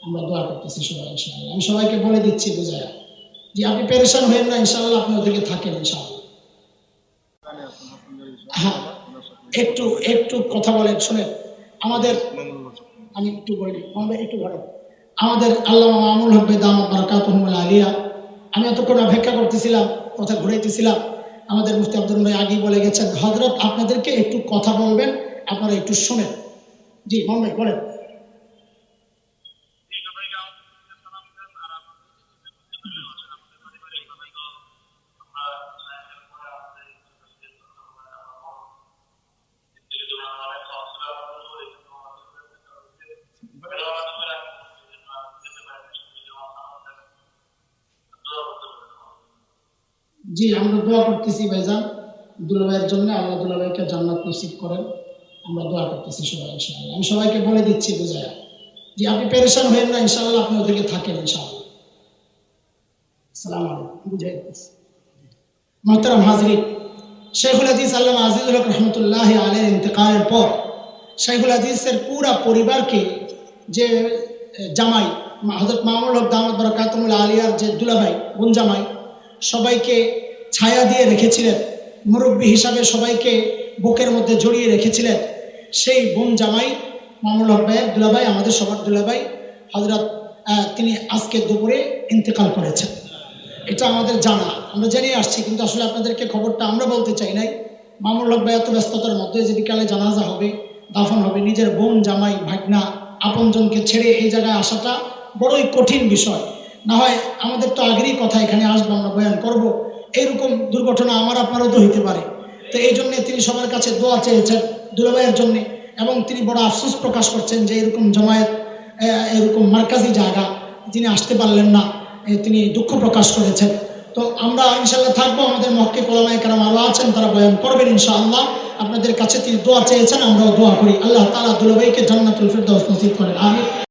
আমরা দোয়া করতেছি সবাই ইনশাআল্লাহ। আমি সবাইকে বলে দিচ্ছি বুঝায়া যে আপনি পেরেশান হয়েন না, ইনশাআল্লাহ আপনি ওদিকে থাকেন ইনশাআল্লাহ। হ্যাঁ, একটু একটু কথা বলেন, শোনেন আমাদের, আমি একটু বলি আমাদের একটু ঘরে আমাদের আল্লামা মামুনুল হক দামাত বারাকাতুহুল আলিয়া, আমি এতক্ষণ অপেক্ষা করতেছিলাম, কথা ঘুরাইতেছিলাম। আমাদের মুফতি আব্দুল ভাই আগেই বলে গেছেন হযরত আপনাদেরকে একটু কথা বলবেন, আপনারা একটু শোনেন। জি মামুন ভাই বলেন। জি আমরা দোয়া করতেছি ভাইজান দুলাভাইয়ের জন্য, আল্লাহ দুলাভাইকে জান্নাত নসিব করেন। আমরা দোয়া করতেছি সবাই ইনশাআল্লাহ। আমি সবাইকে বলে দিচ্ছি বুঝায়া যে আপনি পেরেশান হয়েন না, ইনশাআল্লাহ আপনি ওদিকে থাকেন ইনশাআল্লাহ। আসসালামু আলাইকুম। বুঝাই দিচ্ছি। মোহতারাম হাজরিন, শেখুল হাদিস আল্লামা আজিজুল হক রহমতুল্লাহ আলাইহির ইন্তেকালের পর শেখুল হাদিসের পুরা পরিবারকে যে জামাই হযরত মামুনুল হক দামাত বারাকাতুহুল আলিয়ার যে দুলাভাই বোন জামাই সবাইকে ছায়া দিয়ে রেখেছিলেন, মুরব্বী হিসাবে সবাইকে বুকের মধ্যে জড়িয়ে রেখেছিলেন, সেই বোন জামাই মামুনুল হক ভাইয়ের দুলাভাই, আমাদের সবার দুলাভাই হযরত, তিনি আজকে দুপুরে ইন্তেকাল করেছেন। এটা আমাদের জানা, আমরা জেনে আসছি, কিন্তু আসলে আপনাদেরকে খবরটা আমরা বলতে চাই নাই। মামুনুল হক ভাই এত ব্যস্ততার মধ্যে যে বিকালে জানাজা হবে, দাফন হবে, নিজের বোন জামাই ভাগনা আপনজনকে ছেড়ে এই জায়গায় আসাটা বড়ই কঠিন বিষয়। না হয় আমাদের তো আগেরই কথা এখানে আসবো, আমরা বয়ান করব, এইরকম দুর্ঘটনা আমার আপনারও তো হইতে পারে। তো এই জন্যে তিনি সবার কাছে দোয়া চেয়েছেন দুলাভাইয়ের জন্যে, এবং তিনি বড় আফসোস প্রকাশ করছেন যে এরকম জমায়েত, এরকম মার্কাজি জায়গা তিনি আসতে পারলেন না, তিনি দুঃখ প্রকাশ করেছেন। তো আমরা ইনশাআল্লাহ থাকবো, আমাদের মহক্কিক উলামায়ে কেরাম আরও আছেন, তারা বয়ান করবেন ইনশাআল্লাহ। আপনাদের কাছে তিনি দোয়া চেয়েছেন, আমরাও দোয়া করি আল্লাহ তাআলা দুলাভাইকে জান্নাতুল ফিরদাউস নসিব করেন, আমিন।